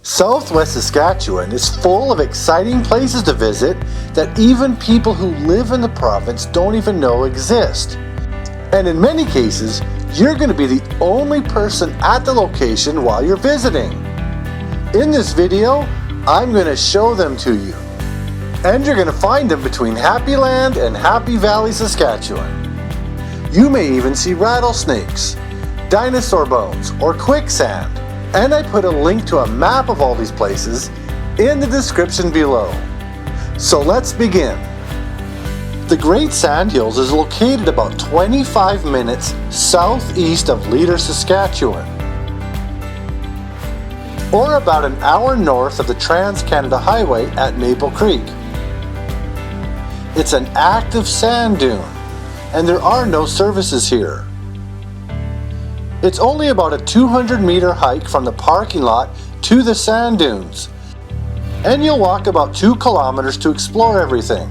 Southwest Saskatchewan is full of exciting places to visit that even people who live in the province don't even know exist. And in many cases, you're going to be the only person at the location while you're visiting. In this video, I'm going to show them to you. And you're going to find them between Happyland and Happy Valley, Saskatchewan. You may even see rattlesnakes, dinosaur bones, or quicksand. And I put a link to a map of all these places in the description below. So let's begin. The Great Sandhills is located about 25 minutes southeast of Leader, Saskatchewan, or about an hour north of the Trans-Canada Highway at Maple Creek. It's an active sand dune, and there are no services here. It's only about a 200-meter hike from the parking lot to the sand dunes, and you'll walk about 2 kilometers to explore everything.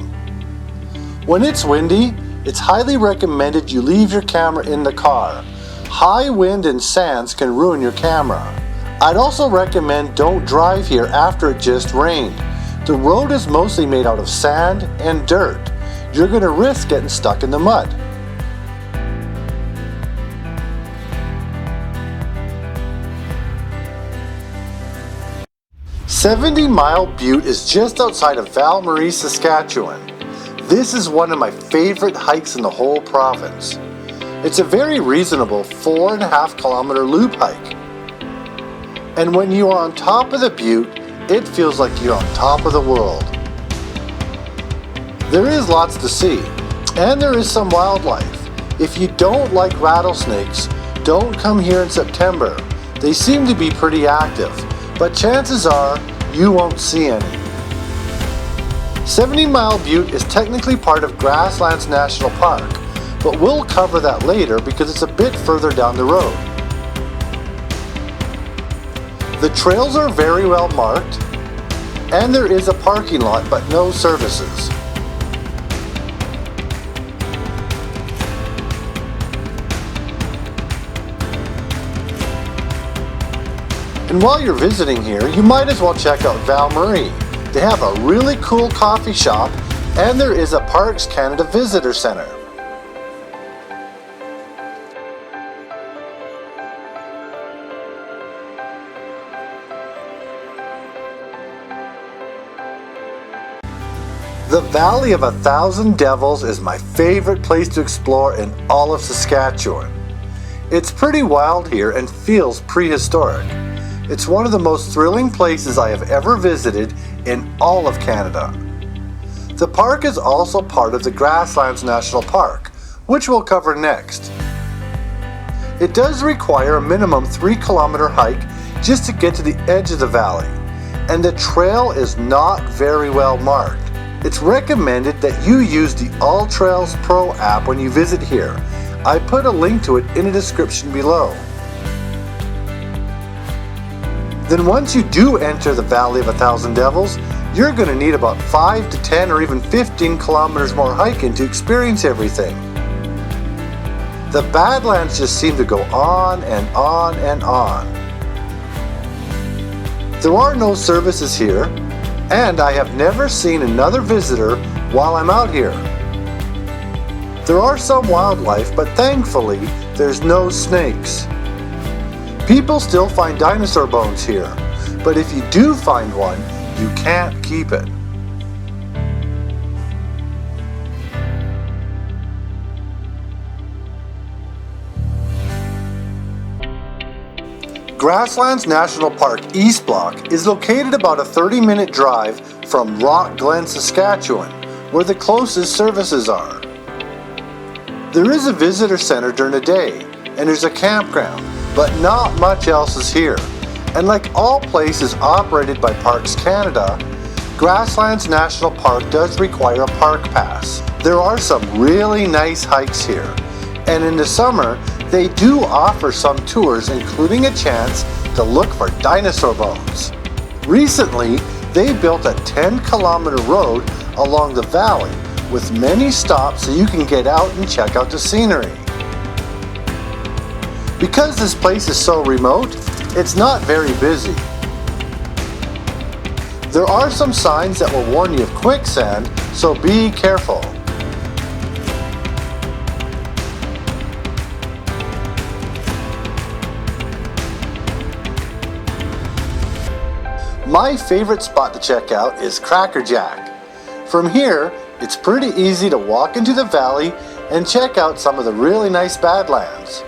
When it's windy, it's highly recommended you leave your camera in the car. High wind and sands can ruin your camera. I'd also recommend don't drive here after it just rained. The road is mostly made out of sand and dirt. You're going to risk getting stuck in the mud. 70 Mile Butte is just outside of Val-Marie, Saskatchewan. This is one of my favorite hikes in the whole province. It's a very reasonable 4.5 kilometer loop hike. And when you are on top of the butte, it feels like you're on top of the world. There is lots to see, and there is some wildlife. If you don't like rattlesnakes, don't come here in September. They seem to be pretty active, but chances are you won't see any. 70 Mile Butte is technically part of Grasslands National Park, but we'll cover that later because it's a bit further down the road. The trails are very well marked, and there is a parking lot but no services. And while you're visiting here, you might as well check out Val-Marie. They have a really cool coffee shop, and there is a Parks Canada Visitor Center. The Valley of 1,000 Devils is my favorite place to explore in all of Saskatchewan. It's pretty wild here and feels prehistoric. It's one of the most thrilling places I have ever visited in all of Canada. The park is also part of the Grasslands National Park, which we'll cover next. It does require a minimum 3-kilometer hike just to get to the edge of the valley, and the trail is not very well marked. It's recommended that you use the All Trails Pro app when you visit here. I put a link to it in the description below. Then once you do enter the Valley of 1,000 Devils, you're going to need about 5 to 10 or even 15 kilometers more hiking to experience everything. The Badlands just seem to go on and on and on. There are no services here, and I have never seen another visitor while I'm out here. There are some wildlife, but thankfully there's no snakes. People still find dinosaur bones here, but if you do find one, you can't keep it. Grasslands National Park East Block is located about a 30-minute drive from Rock Glen, Saskatchewan, where the closest services are. There is a visitor center during the day, and there's a campground, but not much else is here. And like all places operated by Parks Canada, Grasslands National Park does require a park pass. There are some really nice hikes here, and in the summer, they do offer some tours, including a chance to look for dinosaur bones. Recently, they built a 10-kilometer road along the valley with many stops so you can get out and check out the scenery. Because this place is so remote, it's not very busy. There are some signs that will warn you of quicksand, so be careful. My favorite spot to check out is Cracker Jack. From here, it's pretty easy to walk into the valley and check out some of the really nice Badlands.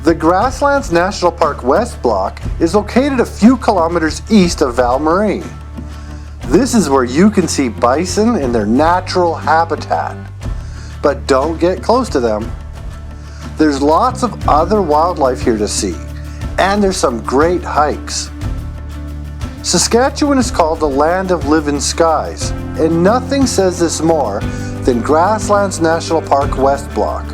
The Grasslands National Park West Block is located a few kilometers east of Val-Marie. This is where you can see bison in their natural habitat. But don't get close to them. There's lots of other wildlife here to see, and there's some great hikes. Saskatchewan is called the land of living skies, and nothing says this more than Grasslands National Park West Block.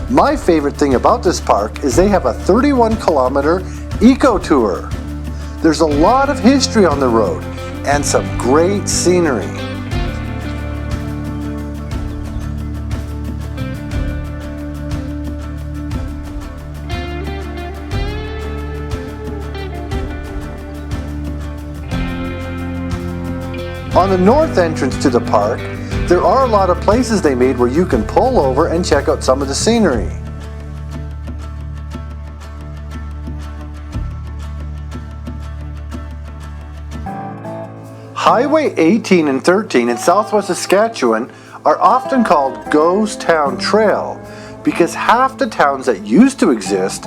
My favorite thing about this park is they have a 31-kilometer eco tour. There's a lot of history on the road and some great scenery. On the north entrance to the park, there are a lot of places they made where you can pull over and check out some of the scenery. Highway 18 and 13 in southwest Saskatchewan are often called Ghost Town Trail because half the towns that used to exist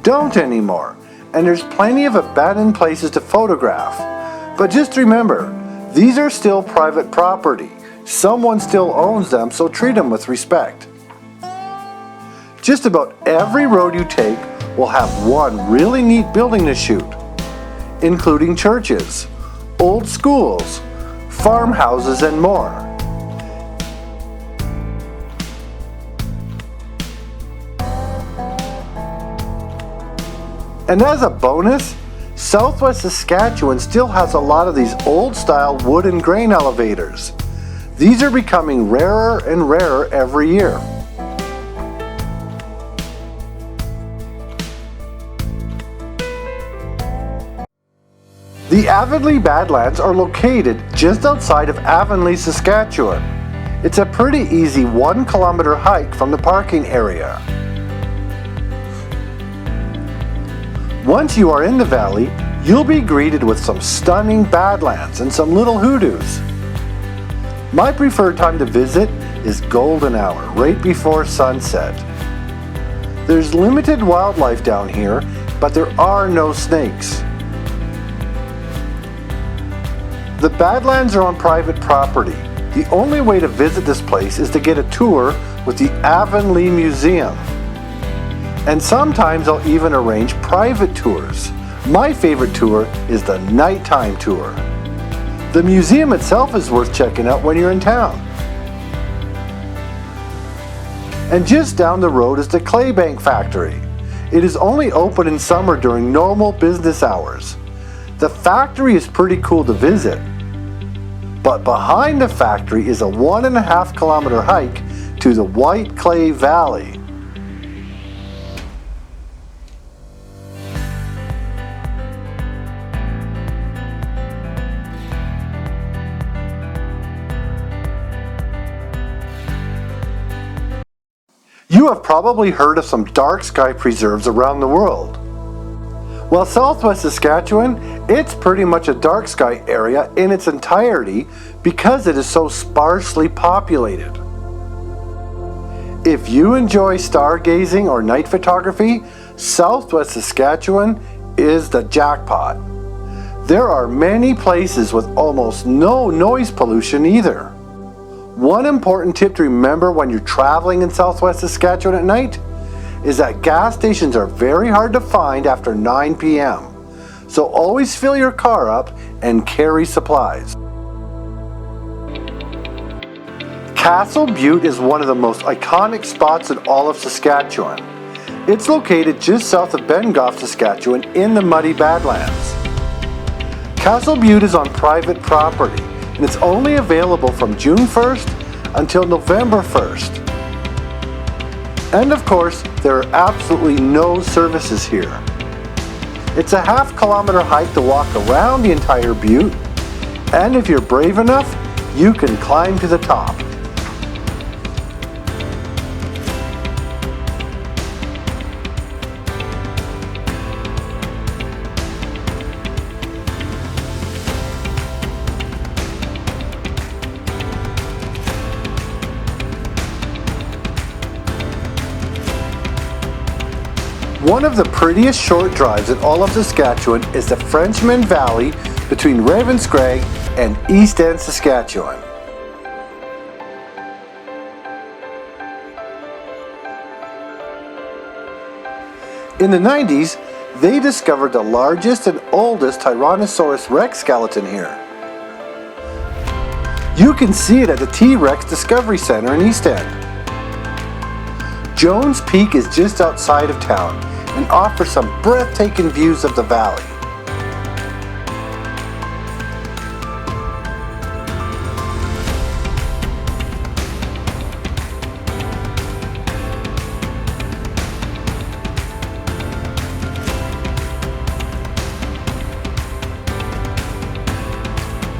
don't anymore, and there's plenty of abandoned places to photograph. But just remember, these are still private property. Someone still owns them, so treat them with respect. Just about every road you take will have one really neat building to shoot, including churches, old schools, farmhouses, and more. And as a bonus, southwest Saskatchewan still has a lot of these old-style wood and grain elevators. These are becoming rarer and rarer every year. The Avonlea Badlands are located just outside of Avonlea, Saskatchewan. It's a pretty easy 1-kilometer hike from the parking area. Once you are in the valley, you'll be greeted with some stunning Badlands and some little hoodoos. My preferred time to visit is golden hour, right before sunset. There's limited wildlife down here, but there are no snakes. The Badlands are on private property. The only way to visit this place is to get a tour with the Avonlea Museum. And sometimes I'll even arrange private tours. My favorite tour is the nighttime tour. The museum itself is worth checking out when you're in town. And just down the road is the Claybank Factory. It is only open in summer during normal business hours. The factory is pretty cool to visit. But behind the factory is a 1.5-kilometer hike to the White Clay Valley. You have probably heard of some dark sky preserves around the world. Well, southwest Saskatchewan, it's pretty much a dark sky area in its entirety because it is so sparsely populated. If you enjoy stargazing or night photography, southwest Saskatchewan is the jackpot. There are many places with almost no noise pollution either. One important tip to remember when you're traveling in southwest Saskatchewan at night is that gas stations are very hard to find after 9 p.m. So always fill your car up and carry supplies. Castle Butte is one of the most iconic spots in all of Saskatchewan. It's located just south of Banff, Saskatchewan in the muddy Badlands. Castle Butte is on private property, and it's only available from June 1st until November 1st. And of course, there are absolutely no services here. It's a half-kilometer hike to walk around the entire butte, and if you're brave enough, you can climb to the top. One of the prettiest short drives in all of Saskatchewan is the Frenchman Valley between Ravenscrag and Eastend, Saskatchewan. In the 90s, they discovered the largest and oldest Tyrannosaurus Rex skeleton here. You can see it at the T-Rex Discovery Center in Eastend. Jones Peak is just outside of town and offers some breathtaking views of the valley.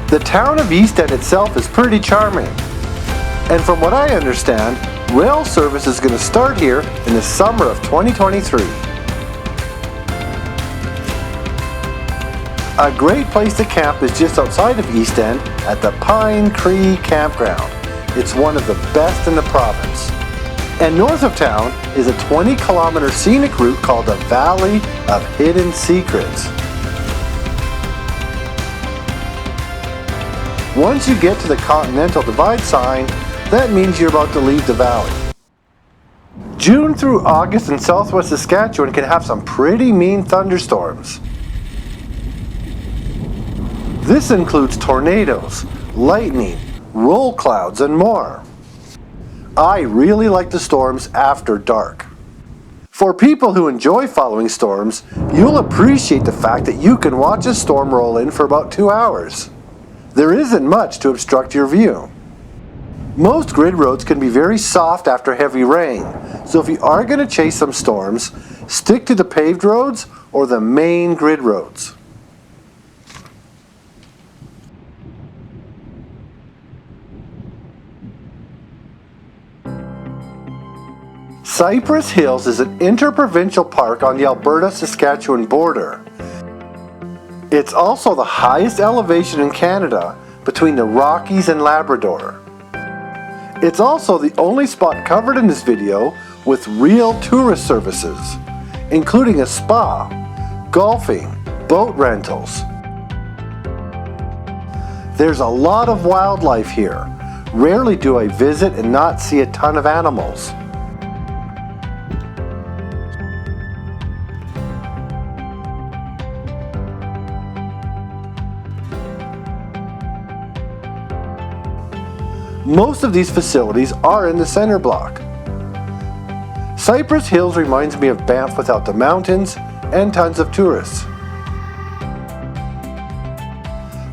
The town of Eastend itself is pretty charming, and from what I understand, rail service is going to start here in the summer of 2023. A great place to camp is just outside of Eastend at the Pine Cree Campground. It's one of the best in the province. And north of town is a 20-kilometer scenic route called the Valley of Hidden Secrets. Once you get to the Continental Divide sign, that means you're about to leave the valley. June through August in southwest Saskatchewan can have some pretty mean thunderstorms. This includes tornadoes, lightning, roll clouds, and more. I really like the storms after dark. For people who enjoy following storms, you'll appreciate the fact that you can watch a storm roll in for about 2 hours. There isn't much to obstruct your view. Most grid roads can be very soft after heavy rain, so if you are going to chase some storms, stick to the paved roads or the main grid roads. Cypress Hills is an interprovincial park on the Alberta-Saskatchewan border. It's also the highest elevation in Canada between the Rockies and Labrador. It's also the only spot covered in this video with real tourist services, including a spa, golfing, boat rentals. There's a lot of wildlife here. Rarely do I visit and not see a ton of animals. Most of these facilities are in the center block. Cypress Hills reminds me of Banff without the mountains and tons of tourists.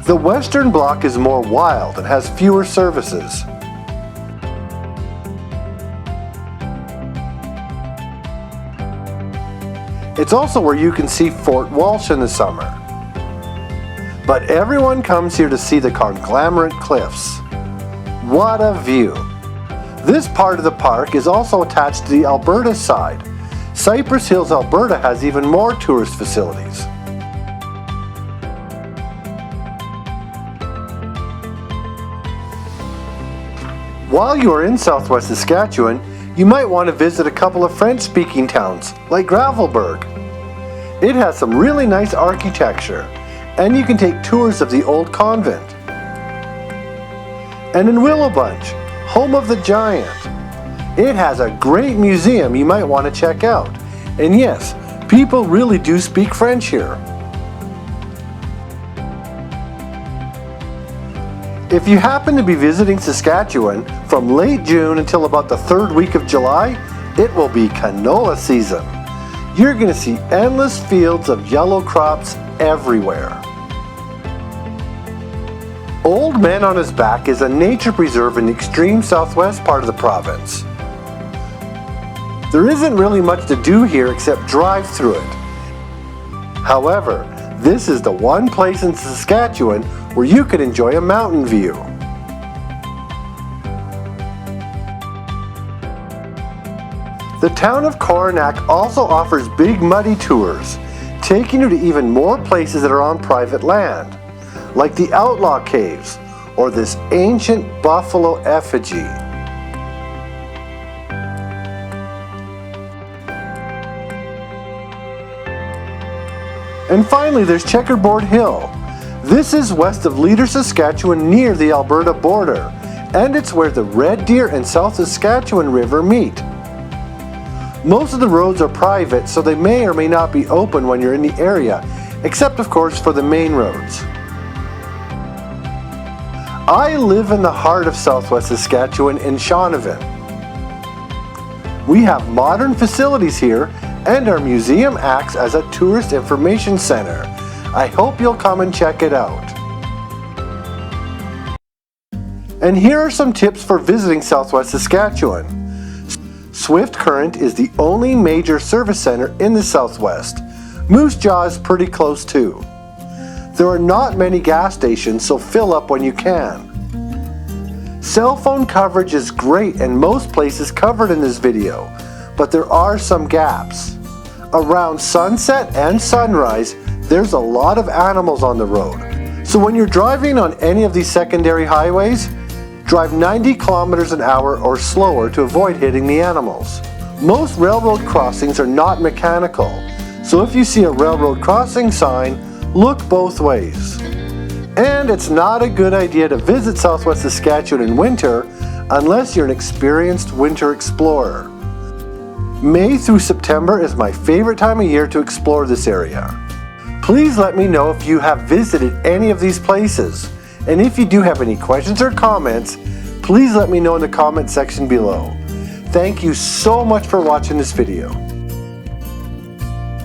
The western block is more wild and has fewer services. It's also where you can see Fort Walsh in the summer. But everyone comes here to see the conglomerate cliffs. What a view! This part of the park is also attached to the Alberta side. Cypress Hills, Alberta has even more tourist facilities. While you are in southwest Saskatchewan, you might want to visit a couple of French-speaking towns, like Gravelbourg. It has some really nice architecture, and you can take tours of the old convent. And in Willowbunch, home of the giant, it has a great museum you might want to check out. And yes, people really do speak French here. If you happen to be visiting Saskatchewan from late June until about the third week of July, it will be canola season. You're going to see endless fields of yellow crops everywhere. Old Man on His Back is a nature preserve in the extreme southwest part of the province. There isn't really much to do here except drive through it. However, this is the one place in Saskatchewan where you can enjoy a mountain view. The town of Coronach also offers big muddy tours, taking you to even more places that are on private land, like the Outlaw Caves or this ancient buffalo effigy. And finally, there's Checkboard Hill. This is west of Leader, Saskatchewan, near the Alberta border, and it's where the Red Deer and South Saskatchewan River meet. Most of the roads are private, so they may or may not be open when you're in the area, except of course for the main roads. I live in the heart of southwest Saskatchewan in Shaunavon. We have modern facilities here, and our museum acts as a tourist information center. I hope you'll come and check it out. And here are some tips for visiting southwest Saskatchewan. Swift Current is the only major service center in the southwest. Moose Jaw is pretty close too. There are not many gas stations, so fill up when you can. Cell phone coverage is great and most places covered in this video, but there are some gaps. Around sunset and sunrise, there's a lot of animals on the road. So when you're driving on any of these secondary highways, drive 90 kilometers an hour or slower to avoid hitting the animals. Most railroad crossings are not mechanical, so if you see a railroad crossing sign, look both ways. And it's not a good idea to visit southwest Saskatchewan in winter unless you're an experienced winter explorer. May through September is my favorite time of year to explore this area. Please let me know if you have visited any of these places. And if you do have any questions or comments, please let me know in the comment section below. Thank you so much for watching this video.